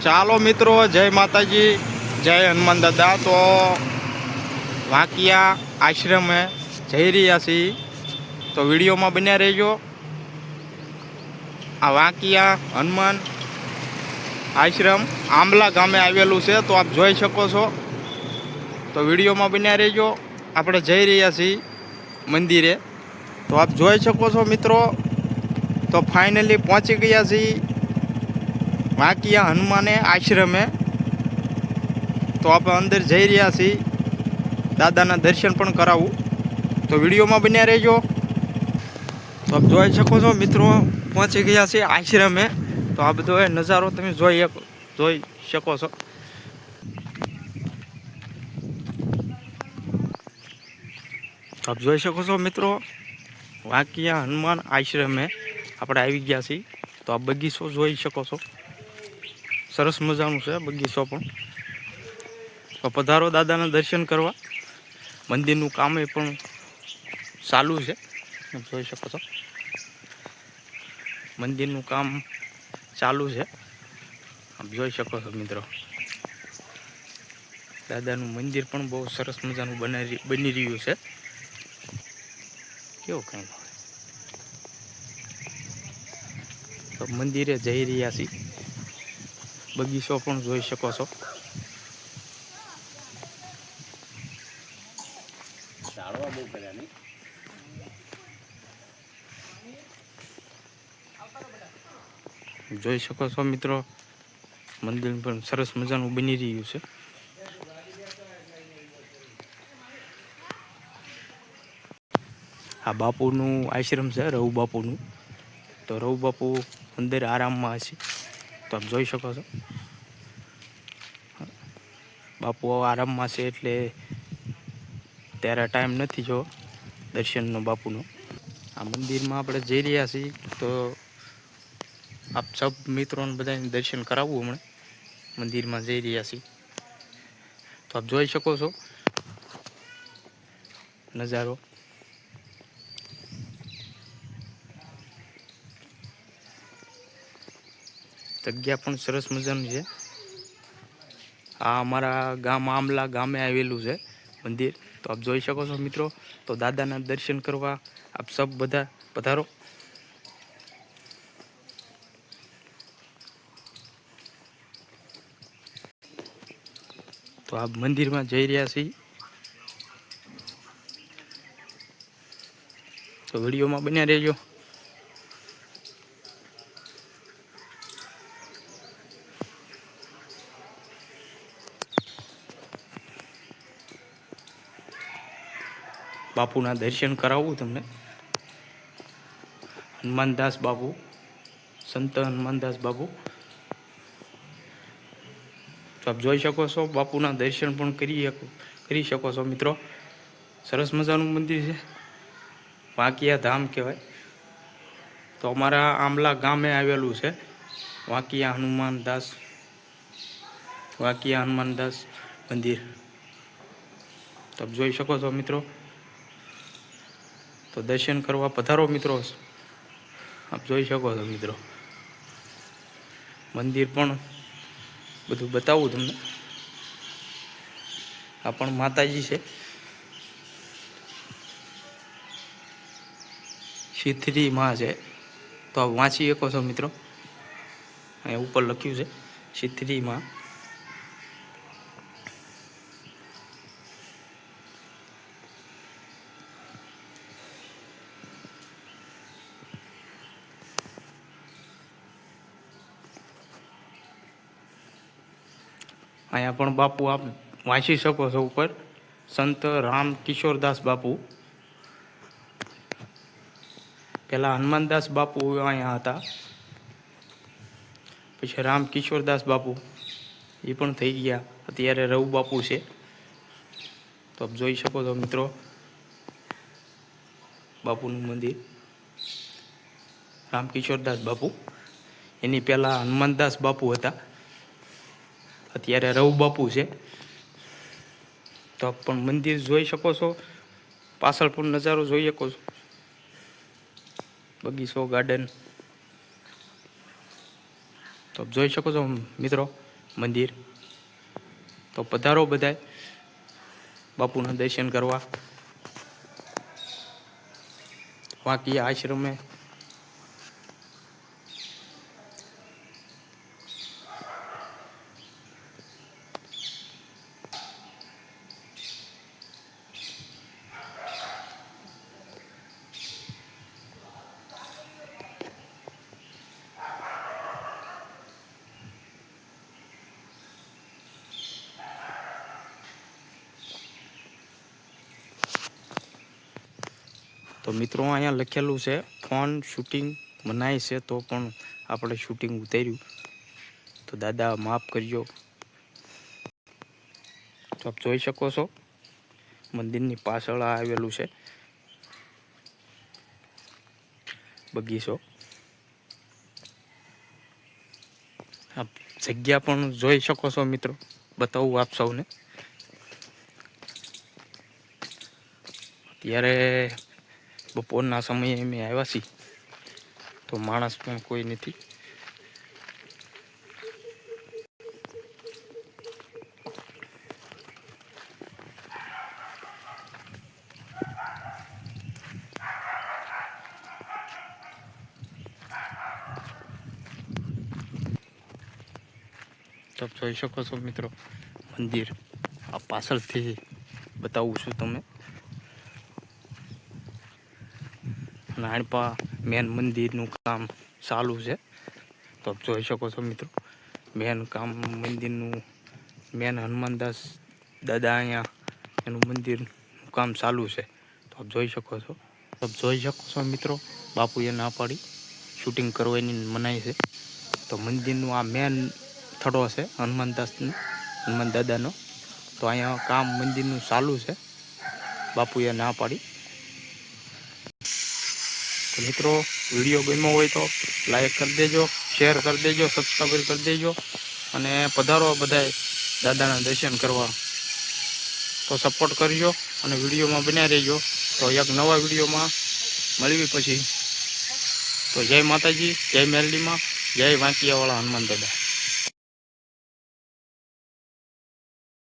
ચાલો મિત્રો, જય માતાજી, જય હનુમાન દાદા। તો વાંકિયા આશ્રમે જઈ રહ્યા છીએ, તો વિડીયોમાં બન્યા રહેજો। આ વાંકિયા હનુમાન આશ્રમ આંબલા ગામે આવેલું છે, તો આપ જોઈ શકો છો। તો વિડીયોમાં બન્યા રહેજો। આપણે જઈ રહ્યા છીએ મંદિરે, તો આપ જોઈ શકો છો મિત્રો। તો ફાઇનલી પહોંચી ગયા છીએ વાંકિયા હનુમાને આશ્રમે। તો આપણે અંદર જઈ રહ્યા છીએ, દાદાના દર્શન પણ કરાવું, તો વિડીયોમાં બન્યા રહેજો। તો આપ જોઈ શકો છો મિત્રો, પહોંચી ગયા છીએ આશ્રમે। તો આ બધો નજારો તમે જોઈ શકો છો। આપ જોઈ શકો છો મિત્રો, વાંકિયા હનુમાન આશ્રમે આપણે આવી ગયા છીએ। તો આ બગીચો જોઈ શકો છો, સરસ મજાનું છે બગીચો પણ। તો પધારો દાદાના દર્શન કરવા। મંદિરનું કામ એ પણ ચાલુ છે, જોઈ શકો છો। મંદિરનું કામ ચાલુ છે, આપ જોઈ શકો છો મિત્રો। દાદાનું મંદિર પણ બહુ સરસ મજાનું બની રહ્યું છે। કેવું કંઈ તો મંદિરે જઈ રહ્યા છીએ, બગીચો પણ જોઈ શકો છો। જોઈ શકો છો મિત્રો, મંદિર પણ સરસ મજાનું બની રહ્યું છે। આ બાપુનું આશ્રમ છે, રઘુ બાપુનું। તો રઘુ બાપુ અંદર આરામમાં હશે, તો આપ જોઈ શકો છો। બાપુ આરામમાં છે એટલે ત્યારે ટાઈમ નથી જો દર્શનનો બાપુનો। આ મંદિરમાં આપણે જઈ રહ્યા છીએ, તો આપ સબ મિત્રોને બધાને દર્શન કરાવવું હમણાં મંદિરમાં જઈ રહ્યા છીએ। તો આપ જોઈ શકો છો નજારો। જગ્યા પણ સરસ મજાની છે। આ અમારા ગામ આંબલા ગામે આવેલું છે મંદિર, તો આપ જોઈ શકો છો મિત્રો। તો દાદાના દર્શન કરવા આપ સબ બધા પધારો। તો આપ મંદિરમાં જઈ રહ્યા છીએ, તો વિડીયોમાં બન્યા રહેજો। બાપુના દર્શન કરાવું તમને। હનુમાનદાસ બાપુ, સંત હનુમાનદાસ બાપુ। તો આપ જોઈ શકો છો, બાપુના દર્શન પણ કરી શકો છો મિત્રો। સરસ મજાનું મંદિર છે, વાંકિયા ધામ કહેવાય। તો અમારા આંબલા ગામે આવેલું છે વાંકિયા હનુમાનદાસ મંદિર। તો આપ જોઈ શકો છો મિત્રો। તો દર્શન કરવા પધારો મિત્રો, આપ જોઈ શકો છો મિત્રો। મંદિર પણ બધું બતાવું તમને। આ પણ માતાજી છે, શીતળી માં છે। તો આ વાંચી શકો છો મિત્રો, અહીંયા ઉપર લખ્યું છે શીતળી માં। અહીંયા પણ બાપુ આપ વાંચી શકો છો ઉપર, સંત રામ કિશોરદાસ બાપુ। પહેલાં હનુમાનદાસ બાપુ અહીંયા હતા, પછી રામ કિશોરદાસ બાપુ એ પણ થઈ ગયા, અત્યારે રઘુ બાપુ છે। તો આપ જોઈ શકો છો મિત્રો બાપુનું મંદિર, રામ કિશોરદાસ બાપુ। એની પહેલાં હનુમાનદાસ બાપુ હતા, અત્યારે રઘુ બાપુ છે। તો આપ પણ મંદિર જોઈ શકો છો, પાછળ પણ નજારો જોઈ શકો છો, બગીચો, ગાર્ડન। તો આપ જોઈ શકો છો મિત્રો। મંદિર. તો પધારો બધાય બાપુના દર્શન કરવા વાંકી આશ્રમે. તો મિત્રો અહીંયા લખેલું છે ફોન શૂટિંગ મનાય છે, તો પણ આપણે શૂટિંગ ઉતાર્યું. તો દાદા માફ કરજો. તો આપ જોઈ શકો છો મંદિરની પાછળ આવેલું છે બગીચો. આપ જગ્યા પણ જોઈ શકો છો મિત્રો, બતાવું આપ સૌને. ત્યારે બપોરના સમયે અમે આવ્યા છીએ તો માણસ પણ કોઈ નથી. તો જોઈ શકો છો મિત્રો મંદિર આ પાછળથી બતાવું છું તમે. નાનપા મેન મંદિરનું કામ ચાલુ છે. તો આપ જોઈ શકો છો મિત્રો મેન કામ મંદિરનું, મેન હનુમાનદાસ દાદા અહીંયા એનું મંદિરનું કામ ચાલુ છે. તો આપ જોઈ શકો છો. આપ જોઈ શકો છો મિત્રો બાપુએ ના પાડી શૂટિંગ કરવાની મનાઈ છે. તો મંદિરનું આ મેન થડો છે હનુમાનદાસનું, હનુમાન દાદાનો. તો અહીંયા કામ મંદિરનું ચાલુ છે, બાપુએ ના પાડી. તો મિત્રો વિડીયો ગમ્યો હોય તો લાઈક કરી દેજો, શેર કરી દેજો, સબસ્ક્રાઈબ કરી દેજો અને પધારો બધાય દાદાના દર્શન કરવા. તો સપોર્ટ કરજો અને વિડીયોમાં બન્યા રહેજો. તો એક નવા વિડીયોમાં મળવી પછી. તો જય માતાજી, જય મેરડીમાં, જય વાંકિયાવાળા હનુમાન દાદા.